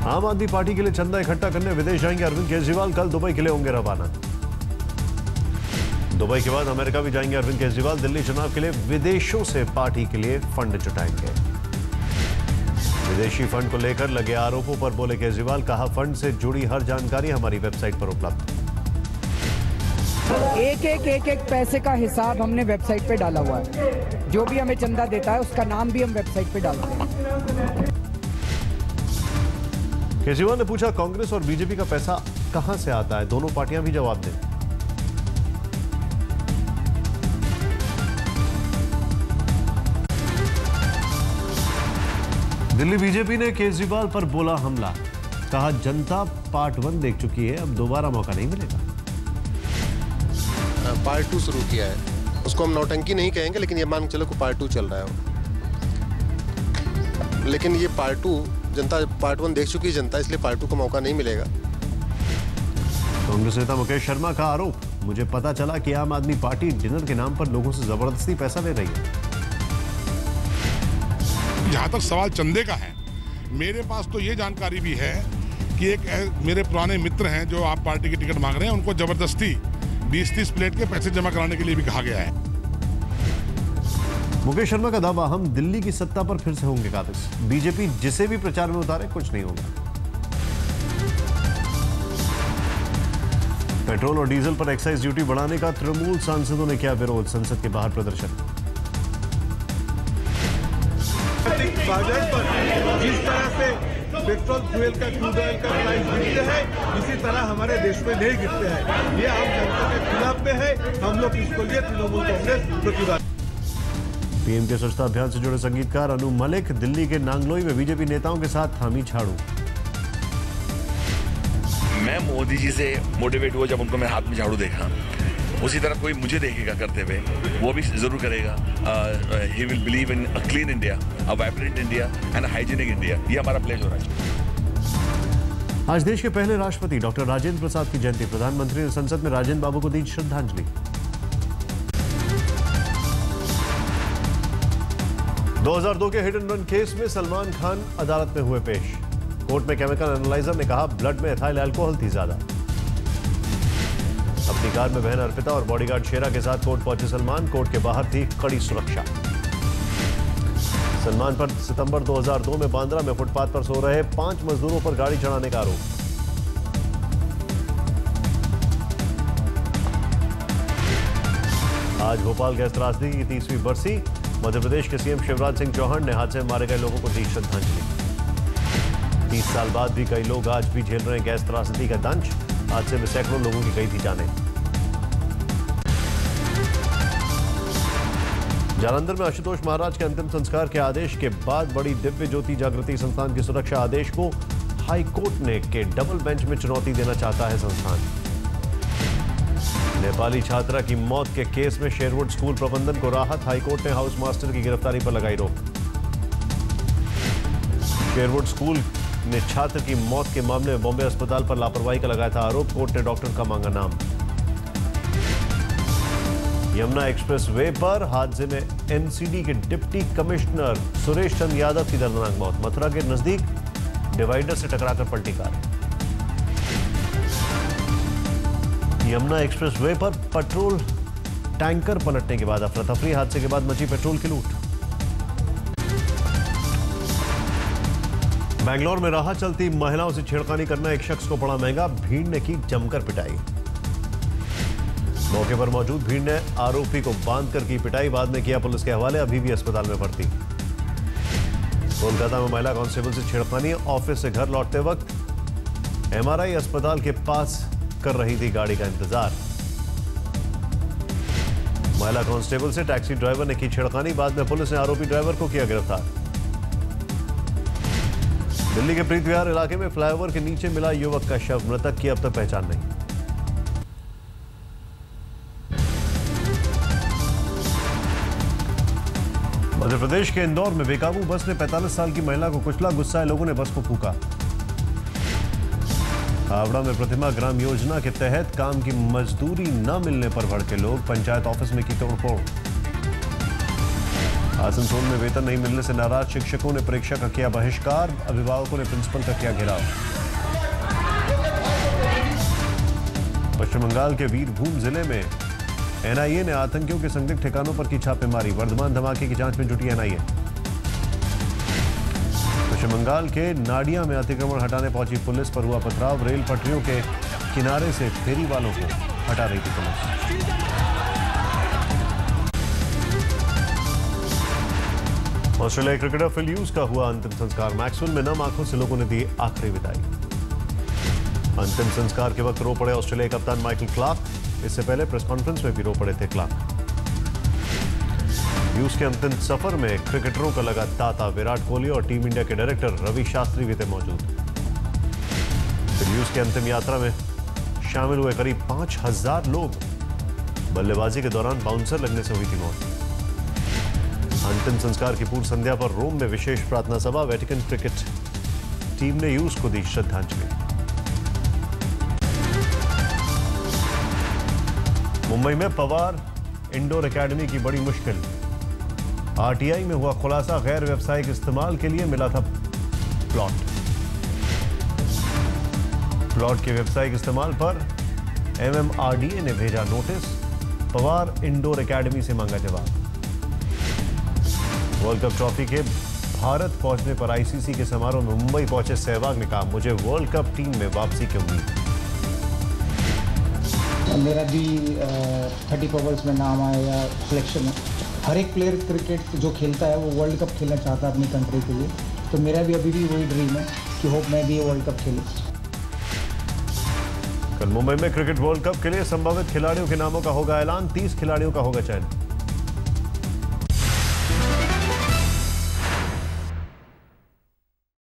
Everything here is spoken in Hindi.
आम आदमी पार्टी के लिए चंदा इकट्ठा करने विदेश जाएंगे अरविंद केजरीवाल। कल दुबई के लिए होंगे रवाना। दुबई के बाद अमेरिका भी जाएंगे अरविंद केजरीवाल। दिल्ली चुनाव के लिए विदेशों से पार्टी के लिए फंड जुटाएंगे। विदेशी फंड को लेकर लगे आरोपों पर बोले केजरीवाल, कहा फंड से जुड़ी हर जानकारी हमारी वेबसाइट पर उपलब्ध। एक पैसे का हिसाब हमने वेबसाइट पे डाला हुआ है। जो भी हमें चंदा देता है उसका नाम भी हम वेबसाइट पे डालते हैं। केजरीवाल ने पूछा, कांग्रेस और बीजेपी का पैसा कहां से आता है? दोनों पार्टियां भी जवाब दें। दिल्ली बीजेपी ने केजरीवाल पर बोला हमला। कहा जनता पार्ट 1 देख चुकी है, अब दोबारा मौका नहीं मिलेगा। पार्ट 2 शुरू किया है, उसको हम नौटंकी नहीं कहेंगे, लेकिन ये मान के चलो कि पार्ट 2 चल रहा है। लेकिन ये पार्ट 2 जनता पार्ट 1 देख चुकी है जनता, इसलिए पार्ट 2 को मौका नहीं मिलेगा। कांग्रेस नेता मुकेश शर्मा का आरोप, मुझे पता चला कि आम आदमी पार्टी डिनर के नाम पर लोगों से जबरदस्ती पैसा ले रही है। जहां तक सवाल चंदे का है, मेरे पास तो ये जानकारी भी है कि एक मेरे पुराने मित्र हैं जो आप पार्टी की टिकट मांग रहे हैं, उनको जबरदस्ती 20-30 प्लेट के पैसे जमा कराने के लिए भी कहा गया है। मुकेश शर्मा का दावा, हम दिल्ली की सत्ता पर फिर से होंगे काबिज। बीजेपी जिसे भी प्रचार में उतारे कुछ नहीं होगा। पेट्रोल और डीजल पर एक्साइज ड्यूटी बढ़ाने का तृणमूल सांसदों ने किया विरोध। संसद के बाहर प्रदर्शन। बाजार पर जिस तरह से पेट्रोल फ्यूल का क्रूड ऑयल का प्राइस गिरते हैं, इसी तरह हमारे देश में नहीं गिरते हैं। ये आम जनता के खिलाफ में है। हम लोग इसको लिए तृणमूल कांग्रेस प्रतिवाद। पीएम के स्वच्छता अभियान से जुड़े संगीतकार अनु मलिक दिल्ली के नांगलोई में बीजेपी नेताओं के साथ थामी झाड़ू। मैं मोदी जी से मोटिवेट हुआ जब उनको मैं हाथ में झाड़ू देखा, उसी तरह कोई मुझे देखेगा करते हुए, वो भी जरूर करेगा। He will believe in a clean India, a vibrant India and a hygienic India. ये हमारा प्लेज हो रहा है। आज देश के पहले राष्ट्रपति डॉक्टर राजेंद्र प्रसाद की जयंती। प्रधानमंत्री ने संसद में राजेंद्र बाबू को दी श्रद्धांजलि। 2002 के हिट एंड रन केस में सलमान खान अदालत में हुए पेश। कोर्ट में केमिकल एनालाइजर ने कहा ब्लड में एथाइल अल्कोहल थी ज्यादा। अपनी कार में बहन अर्पिता और बॉडीगार्ड शेरा के साथ कोर्ट पहुंचे सलमान। कोर्ट के बाहर थी कड़ी सुरक्षा। सलमान पर सितंबर 2002 में बांद्रा में फुटपाथ पर सो रहे 5 मजदूरों पर गाड़ी चढ़ाने का आरोप। आज भोपाल गैस त्रासदी की 30वीं बरसी। मध्य प्रदेश के सीएम शिवराज सिंह चौहान ने हादसे में मारे गए लोगों को दी श्रद्धांजलि। 30 साल बाद भी कई लोग आज भी झेल रहे हैं गैस त्रासदी का दंश। हादसे में सैकड़ों लोगों की गई थी जानें। जालंधर में आशुतोष महाराज के अंतिम संस्कार के आदेश के बाद बड़ी दिव्य ज्योति जागृति संस्थान की सुरक्षा आदेश को हाई कोर्ट ने के डबल बेंच में चुनौती देना चाहता है संस्थान। नेपाली छात्रा की मौत के केस में शेरवुड स्कूल प्रबंधन को राहत। हाईकोर्ट ने हाउस मास्टर की गिरफ्तारी पर लगाई रोक। शेरवुड स्कूल ने छात्र की मौत के मामले में बॉम्बे अस्पताल पर लापरवाही का लगाया था आरोप। कोर्ट ने डॉक्टर का मांगा नाम। यमुना एक्सप्रेस वे पर हादसे में एनसीडी के डिप्टी कमिश्नर सुरेश चंद्र यादव की दर्दनाक मौत। मथुरा के नजदीक डिवाइडर से टकराकर पलटी कार। यमुना एक्सप्रेस वे पर पेट्रोल टैंकर पलटने के बाद अफरा तफरी। हादसे के बाद मची पेट्रोल की लूट। बैंगलोर में राह चलती महिलाओं से छेड़खानी करना एक शख्स को पड़ा महंगा। भीड़ ने की जमकर पिटाई। मौके पर मौजूद भीड़ ने आरोपी को बांधकर की पिटाई, बाद में किया पुलिस के हवाले। अभी भी अस्पताल में भर्ती। कोलकाता में महिला कांस्टेबल से छेड़खानी। ऑफिस से घर लौटते वक्त एमआरआई अस्पताल के पास कर रही थी गाड़ी का इंतजार। महिला कांस्टेबल से टैक्सी ड्राइवर ने की छेड़खानी, बाद में पुलिस ने आरोपी ड्राइवर को किया गिरफ्तार। दिल्ली के प्रीत विहार इलाके में फ्लाईओवर के नीचे मिला युवक का शव। मृतक की अब तक पहचान नहीं। मध्य प्रदेश के इंदौर में बेकाबू बस ने 45 साल की महिला को कुचला। गुस्साए लोगों ने बस को फूका। हावड़ा में प्रतिमा ग्राम योजना के तहत काम की मजदूरी न मिलने पर भड़के लोग। पंचायत ऑफिस में की तोड़फोड़। आसनसोल में वेतन नहीं मिलने से नाराज शिक्षकों ने परीक्षा का किया बहिष्कार, अभिभावकों ने प्रिंसिपल का किया घेराव। पश्चिम बंगाल के वीरभूम जिले में एनआईए ने आतंकियों के संदिग्ध ठिकानों पर की छापेमारी, वर्धमान धमाके की जांच में जुटी एनआईए। पश्चिम बंगाल के नाडिया में अतिक्रमण हटाने पहुंची पुलिस पर हुआ पथराव, रेल पटरियों के किनारे से फेरी वालों को हटा रही थी पुलिस। ऑस्ट्रेलियाई क्रिकेटर फिल ह्यूज का हुआ अंतिम संस्कार, मैक्सवेल में नम आंखों से लोगों ने दी आखिरी विदाई। अंतिम संस्कार के वक्त रो पड़े ऑस्ट्रेलियाई कप्तान माइकल क्लार्क, इससे पहले प्रेस कॉन्फ्रेंस में भी रो पड़े थे क्लार्क। ह्यूज के अंतिम सफर में क्रिकेटरों का लगा तांता, विराट कोहली और टीम इंडिया के डायरेक्टर रवि शास्त्री भी थे मौजूद। फिल ह्यूज की अंतिम यात्रा में शामिल हुए करीब 5000 लोग, बल्लेबाजी के दौरान बाउंसर लगने से हुई थी मौत। अंतिम संस्कार की पूर्व संध्या पर रोम में विशेष प्रार्थना सभा, वेटिकन क्रिकेट टीम ने ह्यूज को दी श्रद्धांजलि। मुंबई में पवार इंडोर एकेडमी की बड़ी मुश्किल, आरटीआई में हुआ खुलासा, गैर व्यावसायिक इस्तेमाल के लिए मिला था प्लॉट के व्यावसायिक इस्तेमाल पर एमएमआरडीए ने भेजा नोटिस, पवार इंडोर एकेडमी से मांगा जवाब। वर्ल्ड कप ट्रॉफी के भारत पहुंचने पर आईसीसी के समारोह में मुंबई पहुंचे सहवाग ने कहा, मुझे वर्ल्ड कप टीम में वापसी की उम्मीद। मेरा भी 30 पवर्स में नाम आया या सिलेक्शन है। हर एक प्लेयर क्रिकेट जो खेलता है वो वर्ल्ड कप खेलना चाहता है अपनी कंट्री के लिए, तो मेरा भी अभी भी वही ड्रीम है कि होप मैं भी ये वर्ल्ड कप खेलूं। कल मुंबई में क्रिकेट वर्ल्ड कप के लिए संभावित खिलाड़ियों के नामों का होगा ऐलान, 30 खिलाड़ियों का होगा चयन।